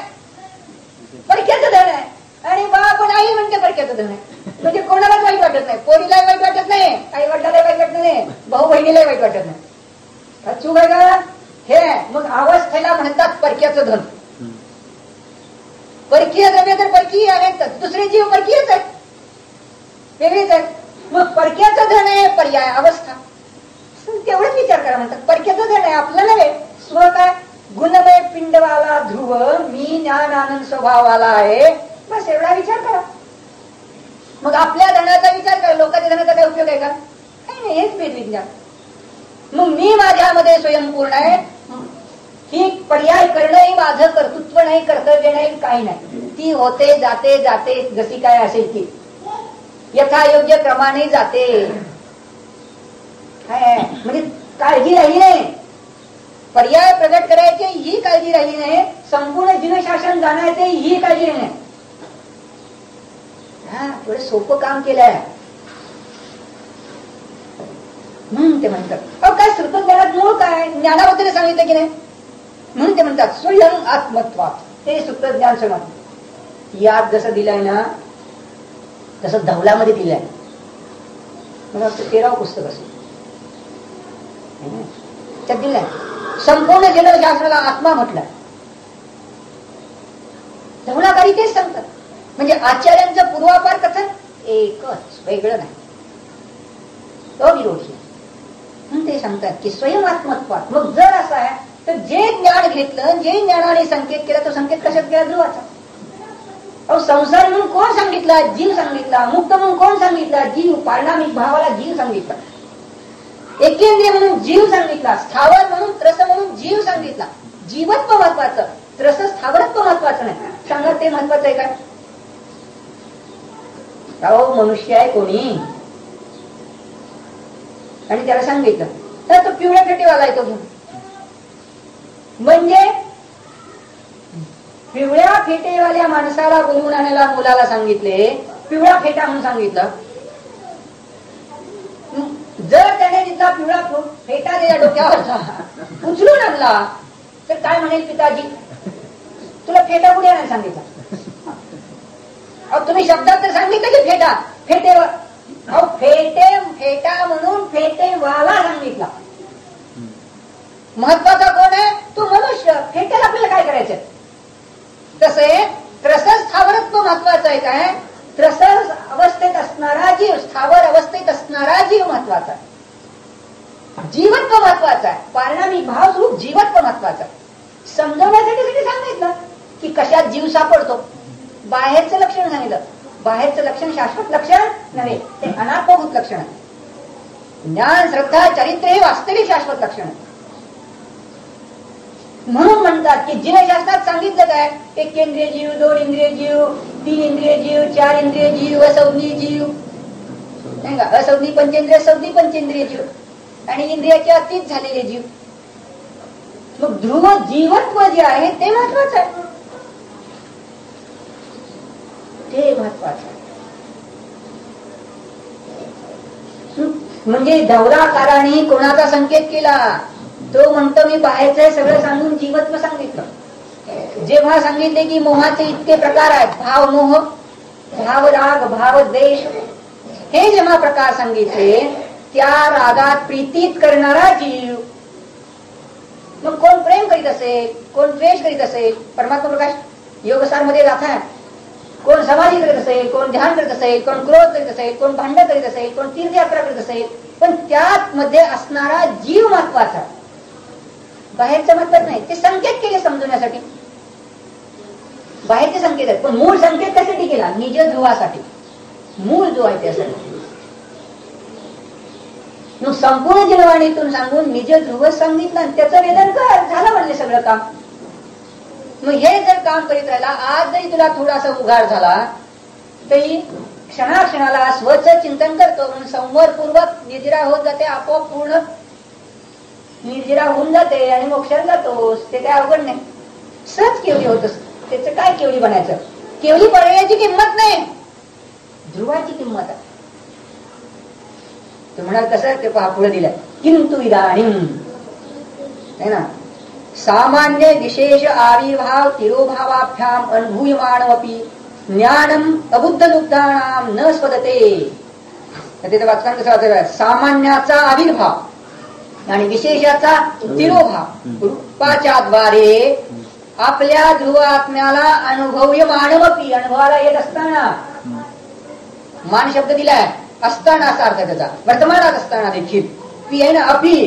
परक्याचं धन आहे, आणि बाप पण आई म्हणते परक्याचं धन आहे. म्हणजे कोणालाच वाईट वाटत नाही, पोरीलाही वाईट वाटत नाही, आई वडिलालाही वाईट वाटत नाही, भाऊ बहिणीलाही वाईट वाटत नाही. चूक आहे का हे? मग अवस्थेला म्हणतात परक्याचं धन. परकीय द्रव्य तर परकीय आहेत, दुसरे जीव परकीयच आहेत, वेगळेच आहेत. मग परक्याचं धन आहे पर्याय अवस्था, तेवढंच विचार करा म्हणतात. परक्याचं धन आहे आपलं नव्हे, स्व काय गुणमय पिंडवाला ध्रुव, मी ज्ञान आनंद स्वभावाला आहे, बस एवढा विचार करा. मग आपल्या धनाचा विचार करा, लोकांच्या धनाचा काय उपयोग आहे का? नाही, हेच भेद विज्ञान. मग मी माझ्यामध्ये स्वयंपूर्ण आहे, ही पर्याय करणंही माझं कर्तृत्व नाही, कर्तव्य नाही, काही नाही. ती होते जाते जाते जशी काय असेल ती यथायोग्य क्रमाने जाते. म्हणजे काळजी राहिली नाही, पर्याय प्रगट करायचे ही काळजी राहिली नाही, संपूर्ण जीवशासन जाण्याचे ही काळजी नाही. थोडं सोपं काम केलंय म्हणून ते म्हणतात. काय श्रुतज्ञानात मूळ काय, ज्ञानाबद्दल सांगितलं की नाही, म्हणून ते म्हणतात स्वयं आत्मत्वात, ते श्रुतज्ञान समज. यात जसं दिलंय ना तसं धवलामध्ये दिलंय. मला वाटतं 13वं पुस्तक असेल त्यात दिलंय, संपूर्ण जन्मशास्त्राला आत्मा म्हटलं. धवलाकारी तेच सांगतात. म्हणजे आचार्यांचं पूर्वापार कथन एकच, वेगळं नाही, अविरोधी. म्हणून ते सांगतात की स्वयं आत्मत्वात. मग जर असं आहे तर जे ज्ञान घेतलं, जे ज्ञानाने संकेत केला, तो संकेत कशात केला, ध्रुवाचा. अहो संसार म्हणून कोण सांगितला, जीव सांगितला. मुक्त म्हणून कोण सांगितला, जीव. पारिणामिक भावाला जीव सांगितला. एकेंद्रिय म्हणून जीव सांगितला. स्थावर म्हणून त्रस म्हणून जीव सांगितला. जीवत्व महत्वाचं, त्रस स्थावरत्व महत्वाचं नाही. सांगा ते महत्वाचं आहे काय? अहो मनुष्य आहे कोणी आणि त्याला सांगितलं तर तो पिवळ्या फेटेवाला येतो घेऊन. म्हणजे पिवळ्या फेटेवाल्या माणसाला बोलवून आणायला मुलाला सांगितले, पिवळा फेटा म्हणून सांगितलं. जर त्याने तिथला पिवळा फेटा त्याच्या डोक्यावरचा उचलून आणला तर काय म्हणेल पिताजी, तुला फेटा कुठे आणायला सांगितलं? अहो तुम्ही शब्दात तर सांगितलं की फेटा, फेटेवर. अहो फेटे, फेटा म्हणून फेटेवाला सांगितला. महत्वाचा कोण आहे, तो मनुष्य. फेटेला आपल्याला काय करायचं? तसे त्रसस स्थावरत्व महत्वाचं आहे काय? त्रसस अवस्थेत असणारा जीव, स्थावर अवस्थेत असणारा जीव महत्वाचा आहे. जीवत्व महत्वाचं आहे. पारिणामिक भाव स्वरूप जीवत्व महत्वाचं आहे. समजवण्यासाठी सांगितलं की कशात जीव सापडतो. बाहेरचं लक्षण सांगितलं. बाहेरचं लक्षण शाश्वत लक्षण नव्हे, ते अनात्मभूत लक्षण आहे. ज्ञान, श्रद्धा, चरित्र हे वास्तविक शाश्वत लक्षण आहे. म्हणून म्हणतात की जीवशास्त्रात सांगितलं काय, एक इंद्रिय जीव, 2 इंद्रिय जीव, 3 इंद्रिय जीव, 4 इंद्रिय जीव, असंज्ञी जीव, असंज्ञी पंचेंद्रिय, संज्ञी पंचेंद्रिय जीव, आणि इंद्रियाचे अतीत झालेले जीव. मग ध्रुव जीवत्व जे आहे ते महत्वाचं आहे, ते महत्वाचं आहे. म्हणजे धवलाकाराने कोणाचा संकेत केला, तो म्हणतो मी बाहेरचं सगळं सांगून जीवत्व सांगितलं. जेव्हा सांगितले की मोहाचे इतके प्रकार आहेत, भाव मोह, भाव राग, भाव द्वेष, हे जेव्हा प्रकार सांगितले, त्या रागात प्रीतीत करणारा जीव, मग कोण प्रेम करीत असेल, कोण द्वेष करीत असेल, परमात्मा प्रकाश योगसार मध्ये गाथा, कोण समाधी करीत असेल, कोण ध्यान करीत असेल, कोण क्रोध करीत असेल, कोण भांडण करीत असेल, कोण तीर्थयात्रा करीत असेल, पण त्यात मध्ये असणारा जीव महत्वाचा, बाहेरचं महत्वाचं नाही. ते संकेत केले समजण्यासाठी, बाहेरचे संकेत आहेत, पण मूळ संकेत कशासाठी केला? निज ध्रुवासाठी, मूळ जो आहे त्यासाठी. मग संपूर्ण जीववाणीतून सांगून निज ध्रुव सांगितलं, त्याचं वेदन कर, झालं म्हणले सगळं काम. मग हे जर काम करीत राहिला, आज जरी तुला थोडासा उघाड झाला तरी क्षणाक्षणाला स्वच चिंतन करतो म्हणून संवरपूर्वक निर्जरा होत जाते, आपोआप पूर्ण निर्जरा होऊन जाते आणि मोक्षात जातोस. ते काय अवघड नाही, सहज केवढी होतस. त्याचं काय केवढी बनायचं? केवढी पर्यायाची किंमत नाही, ध्रुवाची किंमत आहे. तू म्हणाल कसं, ते पहा पुढे दिलंय, किंतु इदानीं है ना, सामान्य विशेष आविर्भाव तिरोभावाभ्याम अनुभूयमानमपि ज्ञानम अबुद्ध लुब्धानाम न स्पदते. तिथे वाचताना कसं वाचायचं, सामान्याचा आविर्भाव आणि विशेषाचा तिरोभाव रूपाच्या द्वारे आपल्या ध्रुव आत्म्याला अनुभूयमानमपि, अनुभवाला येत असताना, मान शब्द दिलाय, असताना असा अर्थ त्याचा, वर्तमानात असताना देखील, पी आहे ना, अपी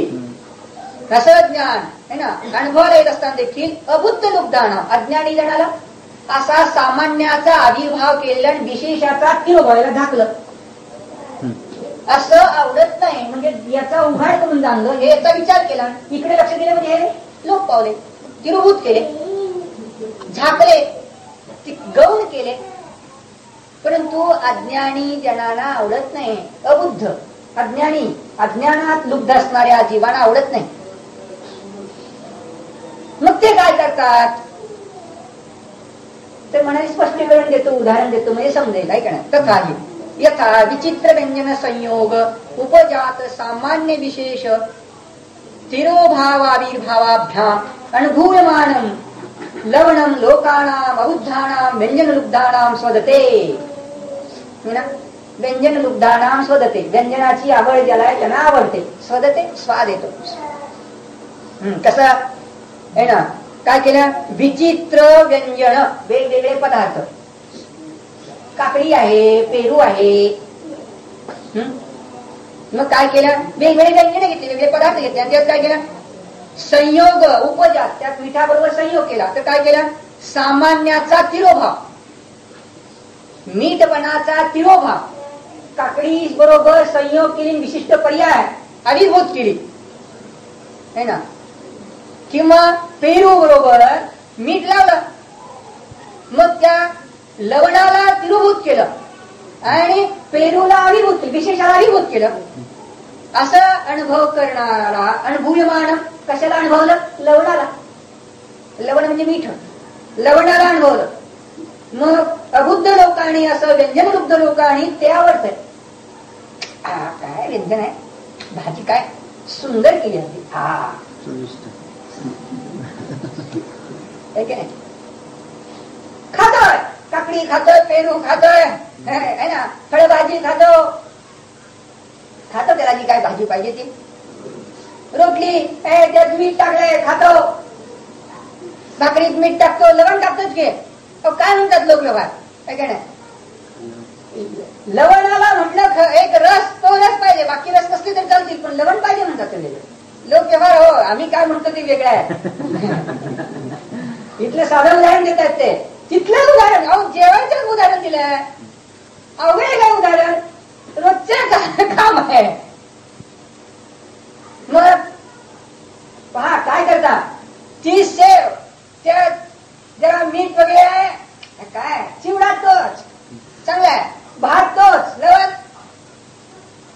रसद ज्ञान है ना, अनुभवाला येत असताना देखील अबुद्ध लुब्धाना, अज्ञानी जणाला असा सामान्याचा आविर्भाव केलेला आणि विशेषाचा तिरोभावाला झाकलं. असं आवडत नाही, म्हणजे याचा उघाड करून जाणलं, हे याचा विचार केला, इकडे लक्ष दिले म्हणजे हे लोक पावले, तिरोभूत केले, झाकले, गौण केले. परंतु अज्ञानी जनाला आवडत नाही, अबुद्ध अज्ञानी, अज्ञानात लुब्ध असणाऱ्या जीवांना आवडत नाही. मग ते काय करतात? तर म्हणाले स्पष्टीकरण देतो, उदाहरण देतो, म्हणजे समजेल. काय करणार? तर काही यथा विचित्र व्यंजन संयोग उपजात सामान्य विशेष तिरोभावाविर्भावाभ्याम अनुभूयमानम लवणम लोकानाम अबुद्धानाम व्यंजन लुब्धानाम स्वदते. व्यंजन लुब्धानाम स्वदते, व्यंजनाची आवड ज्याला आहे त्यांना आवडते, स्वदते स्वाद येतो. कसं आहे ना, काय केलं? विचित्र व्यंजन, वेगवेगळे पदार्थ, काकडी आहे, पेरू आहे, मग काय केलं? वेगवेगळे व्यंजन घेतले, वेगवेगळे पदार्थ घेतले, आणि त्यात काय केलं? संयोग उपजात, त्यात मिठाबरोबर संयोग केला, तर काय केलं? सामान्याचा तिरोभाव, मीठपणाचा तिरोभाव, काकडी बरोबर संयोग केली, विशिष्ट पर्याय आविर्भूत केली है ना, किंवा पेरू बरोबर मीठ लावलं, मग त्या लवणाला तिरोभूत केलं आणि पेरूला आविर्भूत केलं, विशेषाला आविर्भूत केलं. असं अनुभव करणारा अनुभूयमान, कशाला अनुभवलं? लवणाला. लवण म्हणजे मीठ, लवणाला अनुभवलं. मग अबुद्ध लोकांनी, असं व्यंजन लुब्ध लोकांनी ते आवडतंय. काय व्यंजन आहे, भाजी काय सुंदर केली आहे, हा खातोय, काकडी खातोय, पेरू खातोय है ना, फळभाजी खातो, त्याला जी काय भाजी पाहिजे ती, रोटली त्यात मीठ टाकलंय खातो, भाकरीत मीठ टाकतो, लवण टाकतोच घे. काय म्हणतात लोक व्यवहार, काय नाही, लवणाला म्हटलं एक रस, तो रस पाहिजे, बाकी रस नसले तरी चालतील, पण लवण पाहिजे म्हणतात लोक व्यवहार. हो, आम्ही काय म्हणतो ते वेगळं आहे. इथलं साधं उदाहरण देतात ते, तिथलं उदाहरण, अहो जेवायचं उदाहरण दिलंय, अवघड काय उदाहरण, रोजचं काम आहे. मग पहा काय करता, ती सेव, त्या जरा मीठ वगैरे आहे, काय चिवडा तोच चांगला आहे, भात तोच, लवण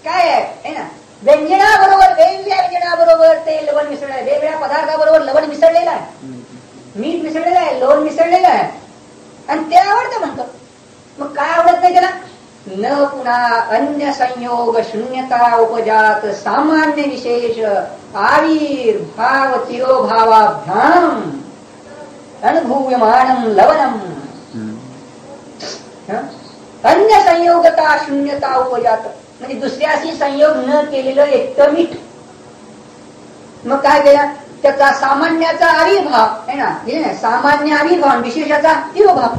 काय आहे ना, व्यंजनाबरोबर, वेगवेगळ्या व्यंजनाबरोबर ते लवण मिसळलं आहे, वेगवेगळ्या पदार्थाबरोबर लवण मिसळलेलं आहे, मीठ मिसळलेलं आहे, लोण मिसळलेलं आहे, आणि ते आवडतं म्हणतो. मग काय आवडत नाही त्याला? न पुन्हा अन्य संयोग शून्यता उपजात सामान्य विशेष आविर्भाव तिरोभावाभ्याम अनुभूयमानं लवणम. अन्य संयोगता शून्यता उपजात म्हणजे दुसऱ्याशी संयोग न केलेलं एकटं मीठ. मग काय केलं त्याचा सामान्याचा आविर्भाव आहे ना, सामान्य आविर्भाव विशेषाचा तिरोभाव.